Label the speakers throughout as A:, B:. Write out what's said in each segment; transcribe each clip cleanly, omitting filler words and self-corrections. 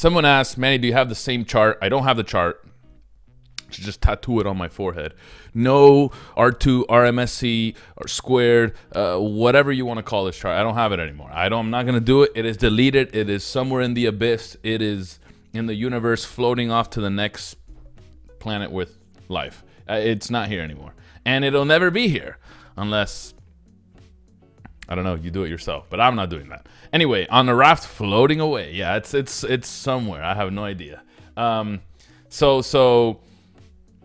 A: Someone asked, Manny, do you have the same chart? I don't have the chart. Just tattoo it on my forehead. No R2, RMSC, or squared, whatever you want to call this chart. I don't have it anymore. I'm not going to do it. It is deleted. It is somewhere in the abyss. It is in the universe floating off to the next planet with life. It's not here anymore. And it'll never be here unless, I don't know, you do it yourself. But I'm not doing that. Anyway, on the raft floating away. Yeah, it's somewhere. I have no idea. So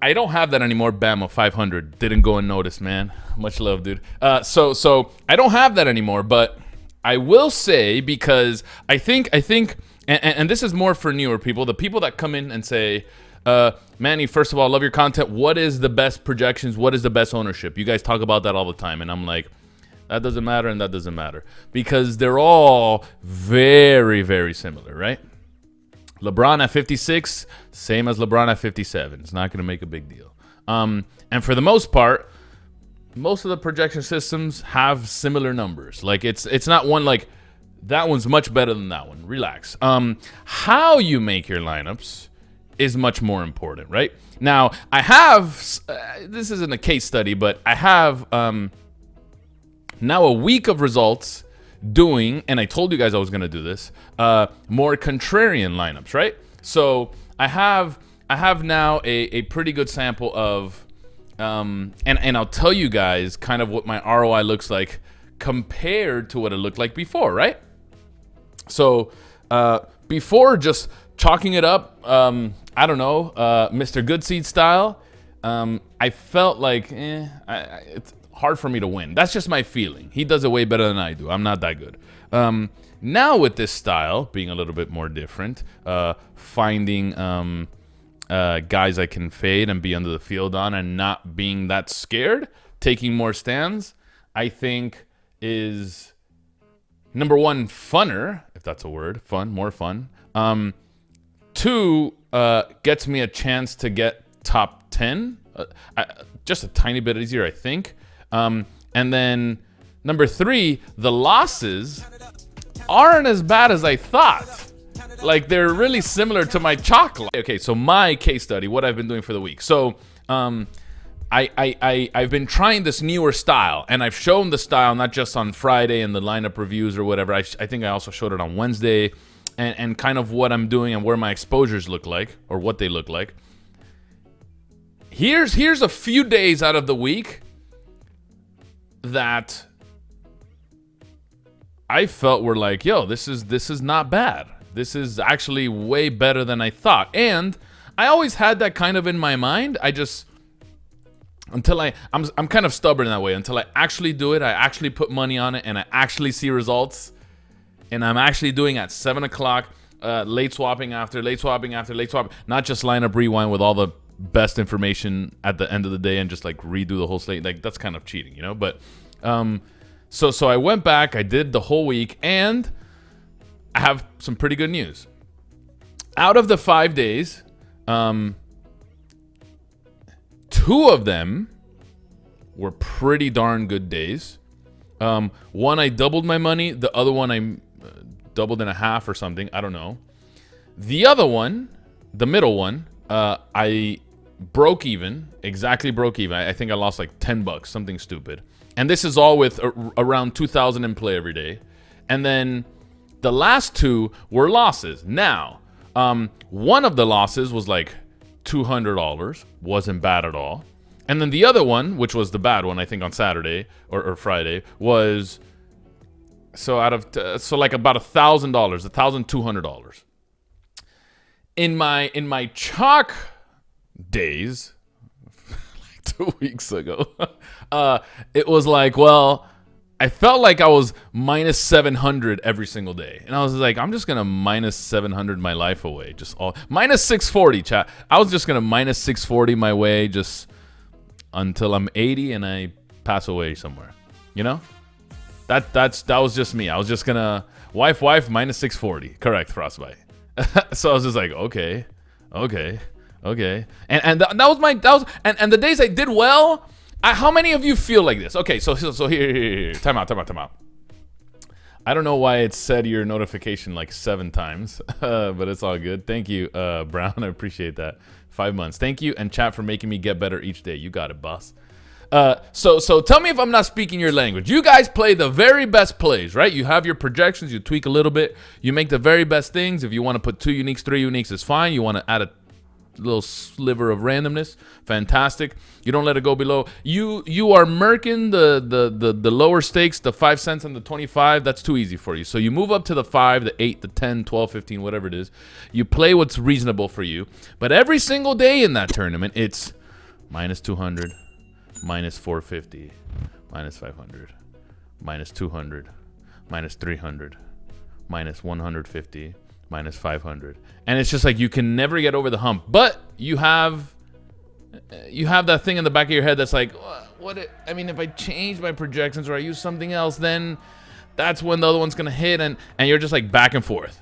A: I don't have that anymore. Bama 500 didn't go unnoticed, man. Much love, dude. So I don't have that anymore, but I will say, because I think, and this is more for newer people, the people that come in and say, Manny, first of all, love your content. What is the best projections? What is the best ownership? You guys talk about that all the time, and I'm like, that doesn't matter, and that doesn't matter, because they're all very, very similar, right? LeBron at 56, same as LeBron at 57. It's not going to make a big deal. And for the most part, most of the projection systems have similar numbers. Like it's not one like that one's much better than that one. Relax. How you make your lineups is much more important, right? Now, I have this isn't a case study, but I have now a week of results doing, and I told you guys I was going to do this, more contrarian lineups, right? So I have now a pretty good sample of, and I'll tell you guys kind of what my ROI looks like compared to what it looked like before, right? So before just chalking it up, I don't know, Mr. Goodseed style, I felt like, it's hard for me to win. That's just my feeling. He does it way better than I do. I'm not that good. Now with this style being a little bit more different, finding guys I can fade and be under the field on and not being that scared, taking more stands, I think is, number one, funner, if that's a word, more fun. Two, gets me a chance to get top 10, just a tiny bit easier, I think. And then number three, the losses aren't as bad as I thought. Like, they're really similar to my chocolate. Okay, so my case study, what I've been doing for the week. So I've been trying this newer style, and I've shown the style not just on Friday in the lineup reviews or whatever. I think I also showed it on Wednesday, and kind of what I'm doing and where my exposures look like, or what they look like. Here's a few days out of the week that I felt were like, yo, this is not bad. This is actually way better than I thought. And I always had that kind of in my mind. I just, until I'm kind of stubborn that way. Until I actually do it, I actually put money on it, and I actually see results. And I'm actually doing at 7 o'clock, late swapping after, not just lineup rewind with all the best information at the end of the day and just like redo the whole slate. Like, that's kind of cheating, you know? But so I went back, I did the whole week, and I have some pretty good news. Out of the 5 days, 2 of them were pretty darn good days. One I doubled my money, the other one I doubled in a half or something, I don't know. The other one, the middle one, I broke even, exactly broke even. I think I lost like $10, something stupid. And this is all with around 2,000 in play every day. And then the last 2 were losses. Now, one of the losses was like $200, wasn't bad at all. And then the other one, which was the bad one, I think on Saturday or Friday, was so like about $1,000, $1,200. In my chalk days, like 2 weeks ago, it was like, well, I felt like I was minus 700 every single day. And I was like, I'm just going to minus 700 my life away. Just all minus 640, chat. I was just going to minus 640 my way just until I'm 80 and I pass away somewhere. You know? That was just me. I was just going to wife minus 640. Correct, Frostbite. So I was just like, okay. And that was and the days I did well, how many of you feel like this? Okay, so here. Time out. I don't know why it said your notification like 7 times, but it's all good. Thank you, Brown. I appreciate that. 5 months. Thank you, and chat for making me get better each day. You got it, boss. So tell me if I'm not speaking your language. You guys play the very best plays, right? You have your projections. You tweak a little bit. You make the very best things. If you want to put 2 uniques, 3 uniques, it's fine. You want to add a little sliver of randomness, fantastic. You don't let it go below. You are murking the lower stakes, the 5 cents and the 25. That's too easy for you. So you move up to the 5, the 8, the 10, 12, 15, whatever it is. You play what's reasonable for you. But every single day in that tournament, it's minus 200, minus 450, minus 500, minus 200, minus 300, minus 150, minus 500, and it's just like you can never get over the hump. But you have that thing in the back of your head that's like, I mean, if I change my projections or I use something else, then that's when the other one's gonna hit, and you're just like back and forth.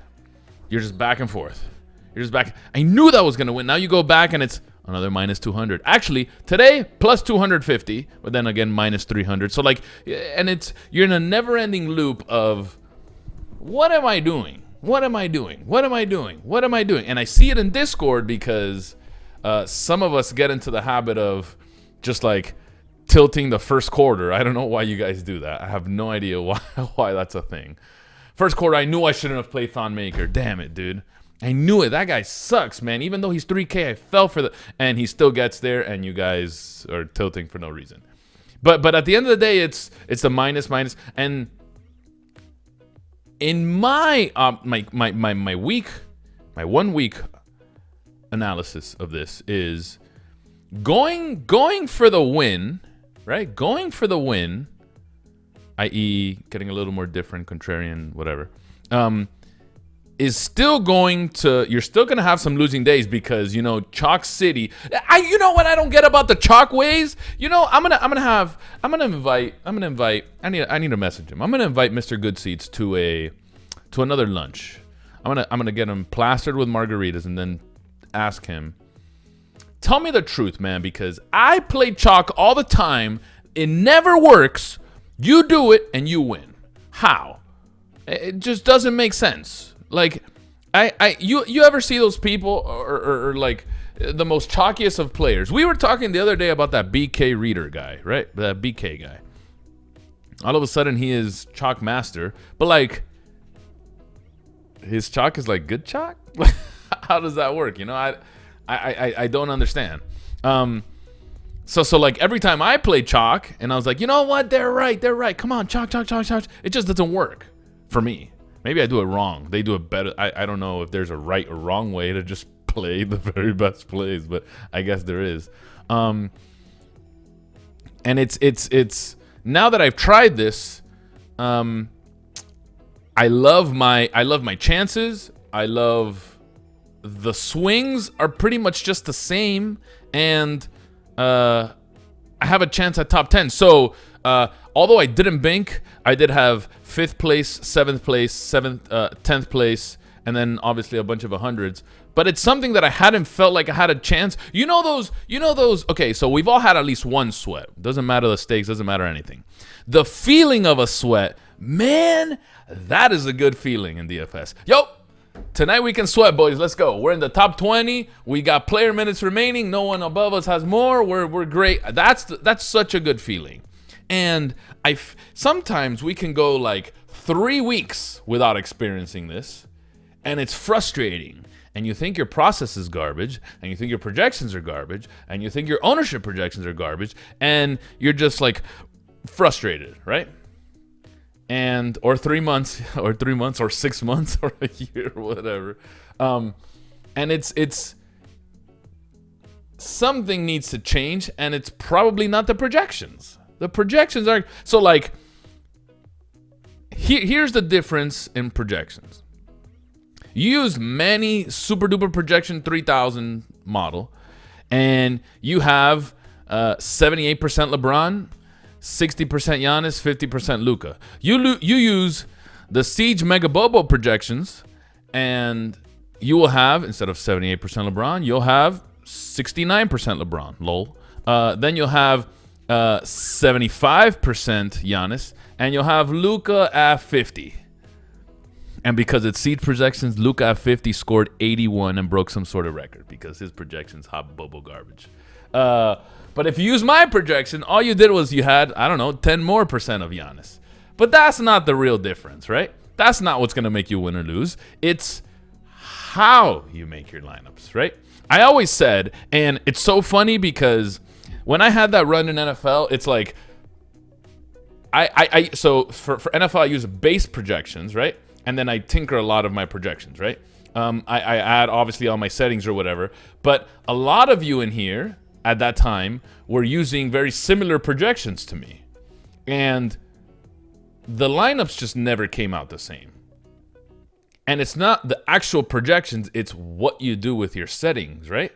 A: You're just back and forth. You're just back. I knew that was gonna win. Now you go back and it's another minus 200. Actually, today plus 250, but then again minus 300. So like, and you're in a never-ending loop of what am I doing? What am I doing? What am I doing? What am I doing? And I see it in Discord because some of us get into the habit of just like tilting the first quarter. I don't know why you guys do that. I have no idea why that's a thing. First quarter, I knew I shouldn't have played Thon Maker. Damn it, dude. I knew it. That guy sucks, man. Even though he's 3K, I fell for and he still gets there, and you guys are tilting for no reason. But at the end of the day, it's a minus, and in my my 1 week analysis of this is going for the win, right? Going for the win, i.e. getting a little more different, contrarian, whatever, is still going to, you're still going to have some losing days because, you know, Chalk City, you know what I don't get about the Chalk ways? You know, I'm going to invite, I need to message him. I'm going to invite Mr. Goodseats to another lunch. I'm going to get him plastered with margaritas and then ask him, tell me the truth, man, because I play Chalk all the time. It never works. You do it and you win. How? It just doesn't make sense. Like, you ever see those people or like the most chalkiest of players? We were talking the other day about that BK Reader guy, right? That BK guy. All of a sudden he is Chalk master, but like his chalk is like good chalk. How does that work? You know, I don't understand. So like every time I play Chalk and I was like, you know what? They're right. Come on, Chalk. It just doesn't work for me. Maybe I do it wrong. They do it better. I don't know if there's a right or wrong way to just play the very best plays, but I guess there is. And it's now that I've tried this, I love my chances. I love the swings are pretty much just the same, and I have a chance at top 10. So although I didn't bank, I did have 5th place, 7th place, 10th place, and then obviously a bunch of 100s. But it's something that I hadn't felt like I had a chance. You know those. Okay, so we've all had at least one sweat. Doesn't matter the stakes, doesn't matter anything. The feeling of a sweat, man, that is a good feeling in DFS. Yo, tonight we can sweat, boys. Let's go. We're in the top 20. We got player minutes remaining. No one above us has more. We're great. That's such a good feeling. And sometimes we can go like 3 weeks without experiencing this, and it's frustrating. And you think your process is garbage, and you think your projections are garbage, and you think your ownership projections are garbage, and you're just like frustrated, right? And or 3 months, or 6 months, or a year, or whatever. And it's something needs to change, and it's probably not the projections. The projections are so like. Here's the difference in projections. You use many super duper projection 3000 model, and you have 78% LeBron, 60% Giannis, 50% Luka. You use the Siege Mega Bobo projections, and you will have, instead of 78% LeBron, you'll have 69% LeBron. Lol. Then you'll have 75% Giannis, and you'll have Luka at 50. And because it's seed projections, Luka at 50 scored 81 and broke some sort of record because his projections hot bubble garbage. But if you use my projection, all you did was you had, I don't know, 10% more of Giannis. But that's not the real difference, right? That's not what's going to make you win or lose. It's how you make your lineups, right? I always said, and it's so funny because when I had that run in NFL, it's like, so for NFL, I use base projections, right? And then I tinker a lot of my projections, right? I add obviously all my settings or whatever. But a lot of you in here at that time were using very similar projections to me. And the lineups just never came out the same. And it's not the actual projections, it's what you do with your settings, right?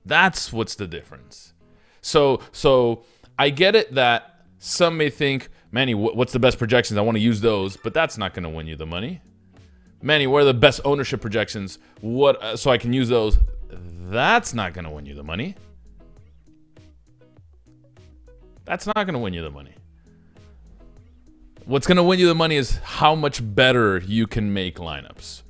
A: That's what's the difference. So I get it that some may think, Manny, what's the best projections? I want to use those, but that's not going to win you the money. Manny, what are the best ownership projections? So I can use those. That's not going to win you the money. That's not going to win you the money. What's going to win you the money is how much better you can make lineups.